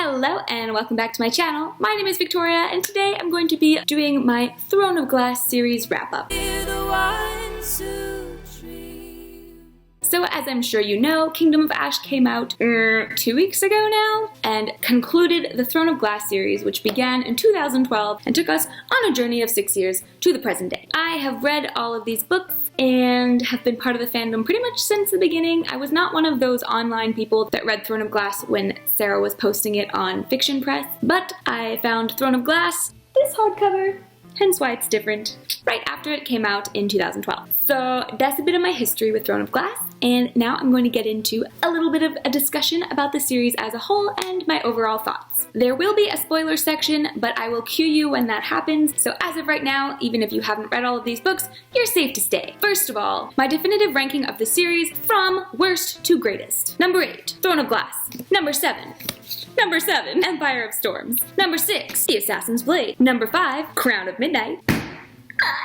Hello and welcome back to my channel. My name is Victoria and today I'm going to be doing my Throne of Glass series wrap-up. So as I'm sure you know, Kingdom of Ash came out 2 weeks ago now and concluded the Throne of Glass series, which began in 2012 and took us on a journey of 6 years to the present day. I have read all of these books and have been part of the fandom pretty much since the beginning. I was not one of those online people that read Throne of Glass when Sarah was posting it on Fiction Press, but I found Throne of Glass, this hardcover, hence why it's different, right after it came out in 2012. So that's a bit of my history with Throne of Glass, and now I'm going to get into a little bit of a discussion about the series as a whole and my overall thoughts. There will be a spoiler section, but I will cue you when that happens, so as of right now, even if you haven't read all of these books, you're safe to stay. First of all, my definitive ranking of the series from worst to greatest. Number 8, Throne of Glass. Number 7, Empire of Storms. Number 6, The Assassin's Blade. Number 5, Crown of Midnight.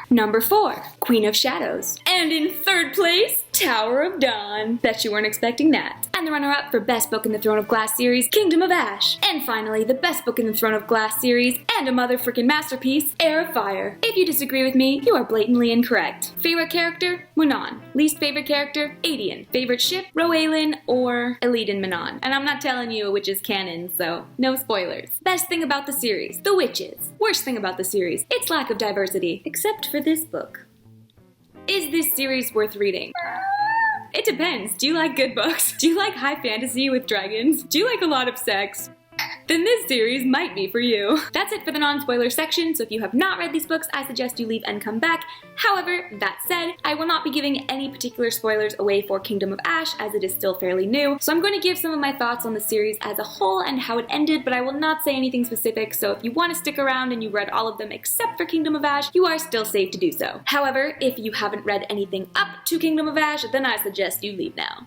Number 4, Queen of Shadows. And in third place, Tower of Dawn. Bet you weren't expecting that. And the runner-up for Best Book in the Throne of Glass series, Kingdom of Ash. And finally, the Best Book in the Throne of Glass series, and a mother-frickin' masterpiece, Heir of Fire. If you disagree with me, you are blatantly incorrect. Favorite character? Munan. Least favorite character? Adian. Favorite ship? Roaelin or Eliden Manon. And I'm not telling you which is canon, so no spoilers. Best thing about the series? The witches. Worst thing about the series? Its lack of diversity. Except for this book. Is this series worth reading? It depends. Do you like good books? Do you like high fantasy with dragons? Do you like a lot of sex? Then this series might be for you. That's it for the non-spoiler section, so if you have not read these books, I suggest you leave and come back. However, that said, I will not be giving any particular spoilers away for Kingdom of Ash, as it is still fairly new, so I'm going to give some of my thoughts on the series as a whole and how it ended, but I will not say anything specific, so if you want to stick around and you read all of them except for Kingdom of Ash, you are still safe to do so. However, if you haven't read anything up to Kingdom of Ash, then I suggest you leave now.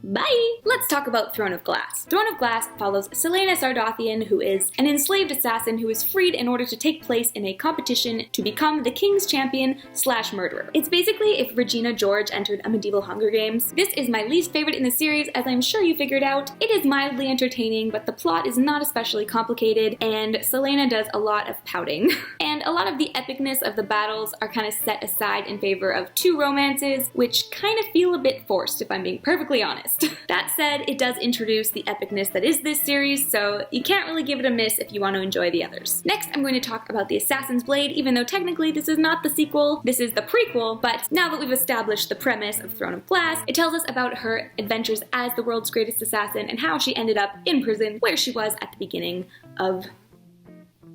Bye! Let's talk about Throne of Glass. Throne of Glass follows Celaena Sardothien, who is an enslaved assassin who is freed in order to take place in a competition to become the King's Champion / murderer. It's basically if Regina George entered a medieval Hunger Games. This is my least favorite in the series, as I'm sure you figured out. It is mildly entertaining, but the plot is not especially complicated, and Celaena does a lot of pouting. And a lot of the epicness of the battles are kind of set aside in favor of 2 romances, which kind of feel a bit forced, if I'm being perfectly honest. That said, it does introduce the epicness that is this series, so you can't really give it a miss if you want to enjoy the others. Next, I'm going to talk about The Assassin's Blade, even though technically this is not the sequel, this is the prequel, but now that we've established the premise of Throne of Glass, it tells us about her adventures as the world's greatest assassin and how she ended up in prison where she was at the beginning of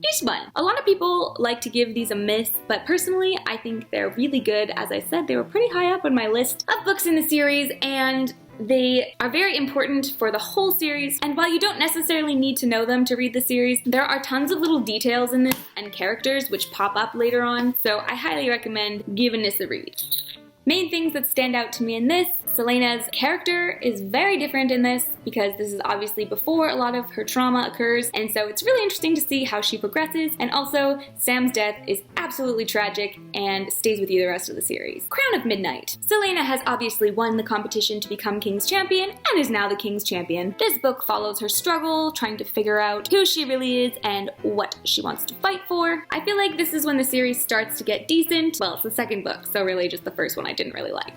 this one. A lot of people like to give these a miss, but personally, I think they're really good. As I said, they were pretty high up on my list of books in the series, and they are very important for the whole series, and while you don't necessarily need to know them to read the series, there are tons of little details in this and characters which pop up later on, so I highly recommend giving this a read. Main things that stand out to me in this: Celaena's character is very different in this because this is obviously before a lot of her trauma occurs, and so it's really interesting to see how she progresses, and also Sam's death is absolutely tragic and stays with you the rest of the series. Crown of Midnight. Celaena has obviously won the competition to become King's Champion and is now the King's Champion. This book follows her struggle, trying to figure out who she really is and what she wants to fight for. I feel like this is when the series starts to get decent. Well, it's the second book, so really just the first one I didn't really like.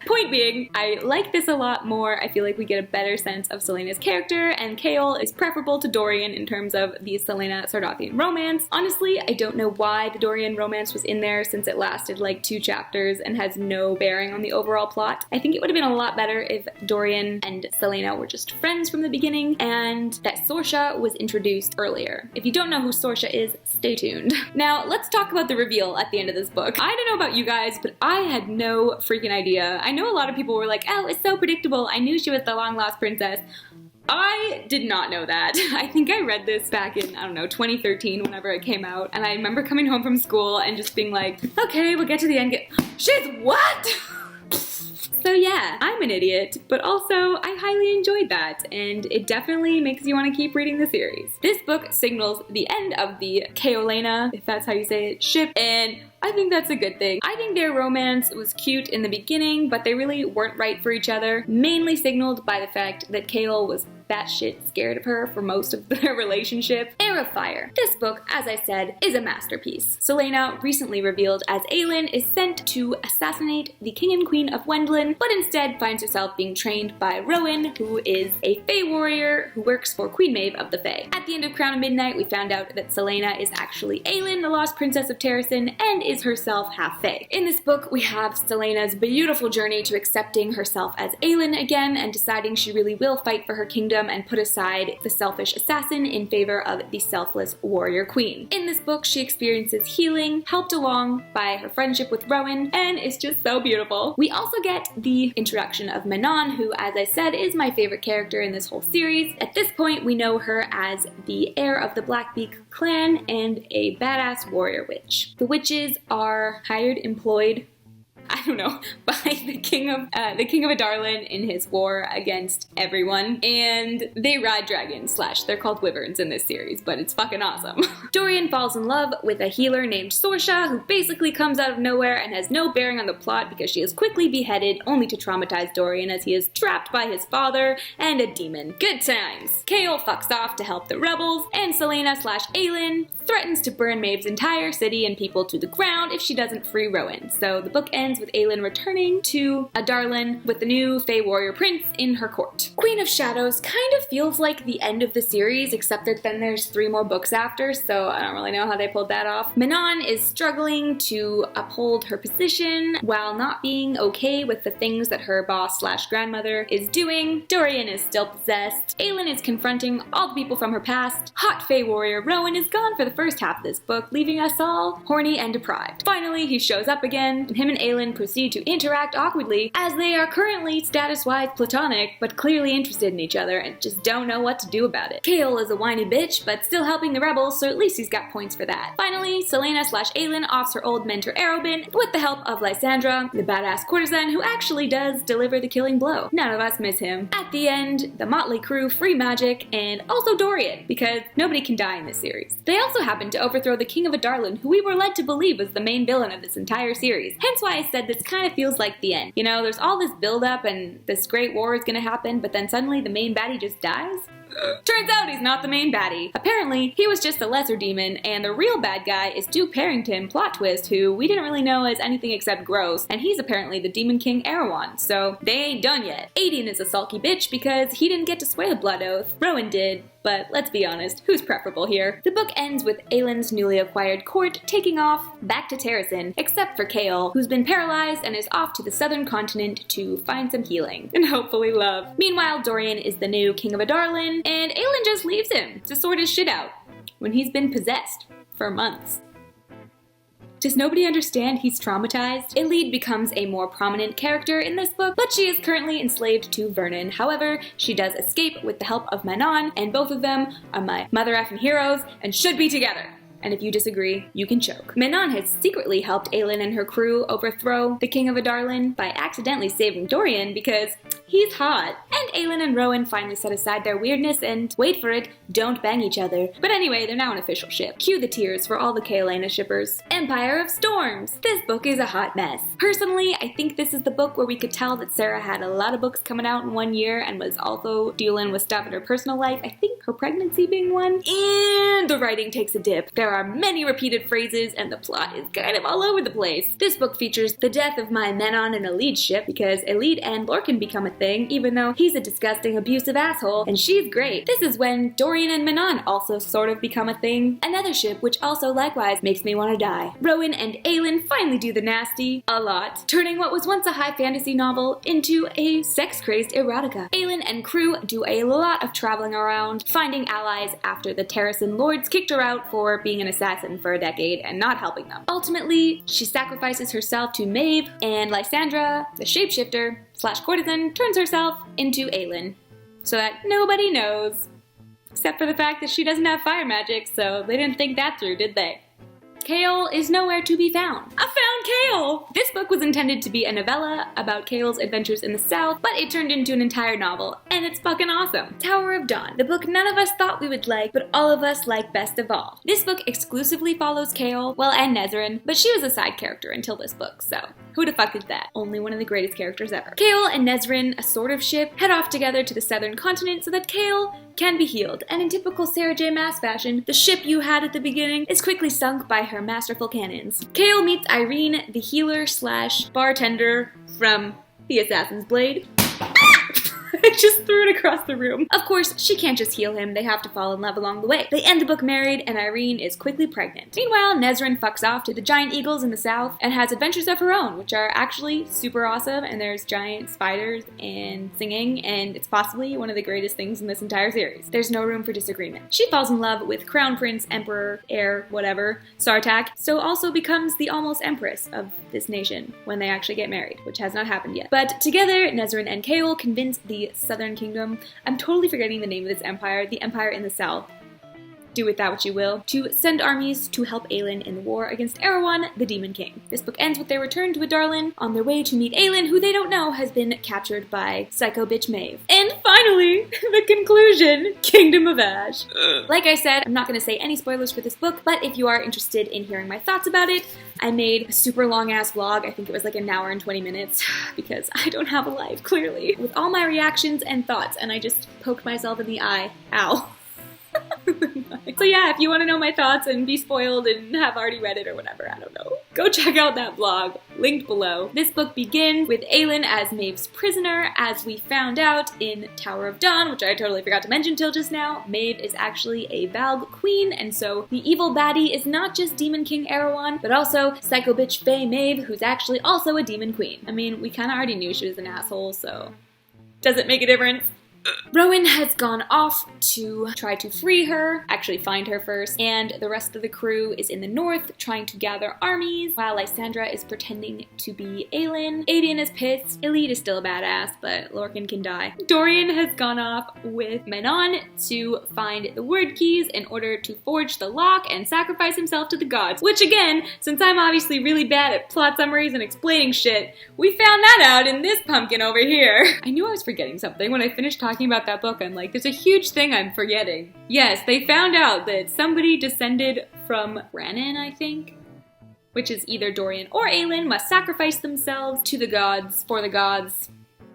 Point being, I like this a lot more. I feel like we get a better sense of Celaena's character, and Chaol is preferable to Dorian in terms of the Celaena Sardothien romance. Honestly, I don't know why the Dorian romance was in there, since it lasted like 2 chapters and has no bearing on the overall plot. I think it would have been a lot better if Dorian and Celaena were just friends from the beginning, and that Sorsha was introduced earlier. If you don't know who Sorsha is, stay tuned. Now, let's talk about the reveal at the end of this book. I don't know about you guys, but I had no freaking idea. I know a lot of people were like, oh, it's so predictable. I knew she was the long-lost princess. I did not know that. I think I read this back in, I don't know, 2013, whenever it came out, and I remember coming home from school and just being like, okay, we'll get to the end. She's what? So yeah, I'm an idiot, but also I highly enjoyed that, and it definitely makes you want to keep reading the series. This book signals the end of the Kaolena, if that's how you say it, ship, and I think that's a good thing. I think their romance was cute in the beginning, but they really weren't right for each other, mainly signaled by the fact that Chaol was batshit scared of her for most of their relationship. Heir of Fire. This book, as I said, is a masterpiece. Celaena, recently revealed as Aelin, is sent to assassinate the king and queen of Wendlin, but instead finds herself being trained by Rowan, who is a Fae warrior who works for Queen Maeve of the Fae. At the end of Crown of Midnight, we found out that Celaena is actually Aelin, the lost princess of Terrasen, and is herself half Fae. In this book, we have Celaena's beautiful journey to accepting herself as Aelin again and deciding she really will fight for her kingdom and put aside the selfish assassin in favor of the selfless warrior queen. In this book, she experiences healing, helped along by her friendship with Rowan, and it's just so beautiful. We also get the introduction of Manon, who, as I said, is my favorite character in this whole series. At this point, we know her as the heir of the Blackbeak clan and a badass warrior witch. The witches are employed by the king of Adarlan in his war against everyone, and they ride dragons / they're called wyverns in this series, but it's fucking awesome. Dorian falls in love with a healer named Sorsha, who basically comes out of nowhere and has no bearing on the plot because she is quickly beheaded, only to traumatize Dorian as he is trapped by his father and a demon. Good times. Chaol fucks off to help the rebels, and Celaena / Aelin threatens to burn Maeve's entire city and people to the ground if she doesn't free Rowan. So the book ends with Aelin returning to Adarlan with the new Fae warrior prince in her court. Queen of Shadows kind of feels like the end of the series, except that then there's 3 more books after, so I don't really know how they pulled that off. Manon is struggling to uphold her position while not being okay with the things that her boss / grandmother is doing. Dorian is still possessed. Aelin is confronting all the people from her past. Hot Fae warrior Rowan is gone for the first half of this book, leaving us all horny and deprived. Finally, he shows up again, and him and Aelin proceed to interact awkwardly as they are currently status-wise platonic, but clearly interested in each other and just don't know what to do about it. Chaol is a whiny bitch, but still helping the rebels, so at least he's got points for that. Finally, Celaena / Aelin offs her old mentor Arobin with the help of Lysandra, the badass courtesan who actually does deliver the killing blow. None of us miss him. At the end, the motley crew free magic, and also Dorian, because nobody can die in this series. They also happen to overthrow the king of Adarlan, who we were led to believe was the main villain of this entire series. Hence why I said this kind of feels like the end. You know, there's all this build-up and this great war is gonna happen, but then suddenly the main baddie just dies? Turns out he's not the main baddie. Apparently, he was just a lesser demon, and the real bad guy is Duke Parrington, plot twist, who we didn't really know as anything except gross, and he's apparently the Demon King Erewhon, so they ain't done yet. Aiden is a sulky bitch because he didn't get to swear the blood oath. Rowan did, but let's be honest, who's preferable here? The book ends with Aelin's newly acquired court taking off back to Terrasen, except for Chaol, who's been paralyzed and is off to the southern continent to find some healing, and hopefully love. Meanwhile, Dorian is the new king of Adarlan, and Aelin just leaves him to sort his shit out when he's been possessed for months. Does nobody understand he's traumatized? Elide becomes a more prominent character in this book, but she is currently enslaved to Vernon. However, she does escape with the help of Manon, and both of them are my mother effing heroes and should be together. And if you disagree, you can choke. Manon has secretly helped Aelin and her crew overthrow the king of Adarlan by accidentally saving Dorian because he's hot. And Aelin and Rowan finally set aside their weirdness and, wait for it, don't bang each other. But anyway, they're now an official ship. Cue the tears for all the Kaelena shippers. Empire of Storms. This book is a hot mess. Personally, I think this is the book where we could tell that Sarah had a lot of books coming out in one year and was also dealing with stuff in her personal life. I think her pregnancy being one. And the writing takes a dip. There are many repeated phrases and the plot is kind of all over the place. This book features the death of my Manon and Elide ship because Elide and Lorcan become a thing, even though he's a disgusting, abusive asshole, and she's great. This is when Dorian and Manon also sort of become a thing. Another ship which also likewise makes me want to die. Rowan and Aelin finally do the nasty a lot, turning what was once a high fantasy novel into a sex-crazed erotica. Aelin and crew do a lot of traveling around, finding allies after the Terrasen lords kicked her out for being an assassin for a decade and not helping them. Ultimately, she sacrifices herself to Maeve, and Lysandra, the shapeshifter / courtesan, turns herself into Aelin, so that nobody knows. Except for the fact that she doesn't have fire magic, so they didn't think that through, did they? Chaol is nowhere to be found. I found Chaol! This book was intended to be a novella about Chaol's adventures in the South, but it turned into an entire novel, and it's fucking awesome. Tower of Dawn, the book none of us thought we would like, but all of us like best of all. This book exclusively follows Chaol, well, and Nezrin, but she was a side character until this book, so who the fuck is that? Only one of the greatest characters ever. Chaol and Nezrin, a sort of ship, head off together to the southern continent so that Chaol can be healed, and in typical Sarah J Maas fashion, the ship you had at the beginning is quickly sunk by her masterful cannons. Chaol meets Irene, the healer slash bartender from The Assassin's Blade. I just threw it across the room. Of course, she can't just heal him, they have to fall in love along the way. They end the book married, and Irene is quickly pregnant. Meanwhile, Nezrin fucks off to the giant eagles in the south and has adventures of her own, which are actually super awesome, and there's giant spiders and singing, and it's possibly one of the greatest things in this entire series. There's no room for disagreement. She falls in love with Crown Prince, Emperor, Heir, whatever, Sartak, so also becomes the almost empress of this nation when they actually get married, which has not happened yet. But together, Nezrin and Chaol convince the Southern Kingdom, I'm totally forgetting the name of this empire, the empire in the south, do with that what you will, to send armies to help Aelin in the war against Erewhon, the Demon King. This book ends with their return to Adarlan on their way to meet Aelin, who they don't know has been captured by psycho bitch Maeve. And finally, the conclusion, Kingdom of Ash. Like I said, I'm not going to say any spoilers for this book, but if you are interested in hearing my thoughts about it, I made a super long ass vlog, I think it was like an hour and 20 minutes, because I don't have a life, clearly, with all my reactions and thoughts, and I just poked myself in the eye. Ow. So yeah, if you want to know my thoughts and be spoiled and have already read it or whatever, I don't know, go check out that vlog, linked below. This book begins with Aelin as Maeve's prisoner. As we found out in Tower of Dawn, which I totally forgot to mention till just now, Maeve is actually a Valg queen, and so the evil baddie is not just Demon King Erewhon, but also psycho bitch Fae Maeve, who's actually also a demon queen. I mean, we kinda already knew she was an asshole, so does it make a difference? Rowan has gone off to try to free her, actually find her first, and the rest of the crew is in the north trying to gather armies, while Lysandra is pretending to be Aelin. Aedion is pissed, Elide is still a badass, but Lorcan can die. Dorian has gone off with Manon to find the word keys in order to forge the lock and sacrifice himself to the gods, which again, since I'm obviously really bad at plot summaries and explaining shit, we found that out in this pumpkin over here. I knew I was forgetting something when I finished talking about that book. I'm like, there's a huge thing I'm forgetting. Yes, they found out that somebody descended from Brannon, I think, which is either Dorian or Aelin, must sacrifice themselves to the gods, for the gods,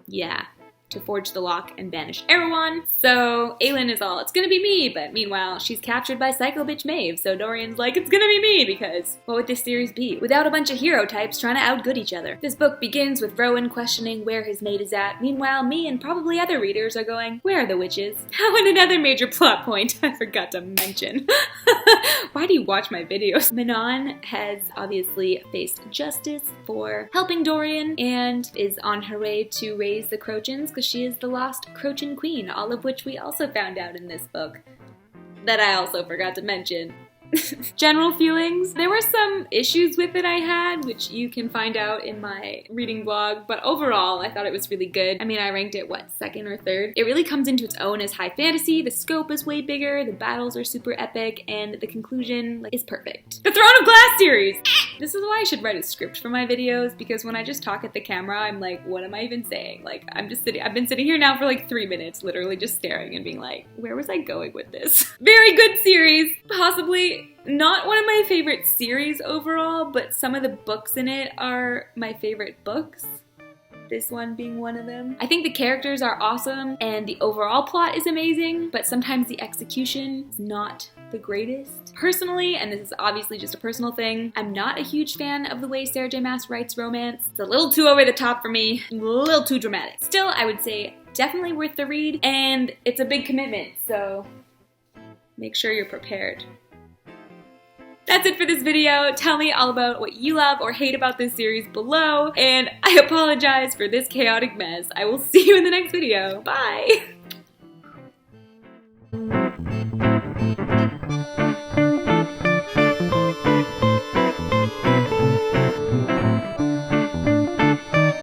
yeah, to forge the lock and banish Erewhon. So Aelin is all, it's gonna be me, but meanwhile, she's captured by psycho bitch Maeve, so Dorian's like, it's gonna be me, because what would this series be without a bunch of hero types trying to outgood each other? This book begins with Rowan questioning where his mate is at. Meanwhile, me and probably other readers are going, where are the witches? Oh, and another major plot point I forgot to mention. Why do you watch my videos? Manon has obviously faced justice for helping Dorian and is on her way to raise the Crochans, because she is the lost Crochan queen, all of which we also found out in this book, that I also forgot to mention. General feelings. There were some issues with it I had, which you can find out in my reading blog, but overall I thought it was really good. I mean, I ranked it, what, second or third? It really comes into its own as high fantasy, the scope is way bigger, the battles are super epic, and the conclusion is perfect. The Throne of Glass series! This is why I should write a script for my videos, because when I just talk at the camera, I'm like, what am I even saying? Like, I've been sitting here now for like 3 minutes, literally just staring and being like, where was I going with this? Very good series, possibly not one of my favorite series overall, but some of the books in it are my favorite books. This one being one of them. I think the characters are awesome and the overall plot is amazing, but sometimes the execution is not the greatest. Personally, and this is obviously just a personal thing, I'm not a huge fan of the way Sarah J Maas writes romance. It's a little too over the top for me, a little too dramatic. Still, I would say definitely worth the read, and it's a big commitment, so make sure you're prepared. That's it for this video. Tell me all about what you love or hate about this series below, and I apologize for this chaotic mess. I will see you in the next video. Bye!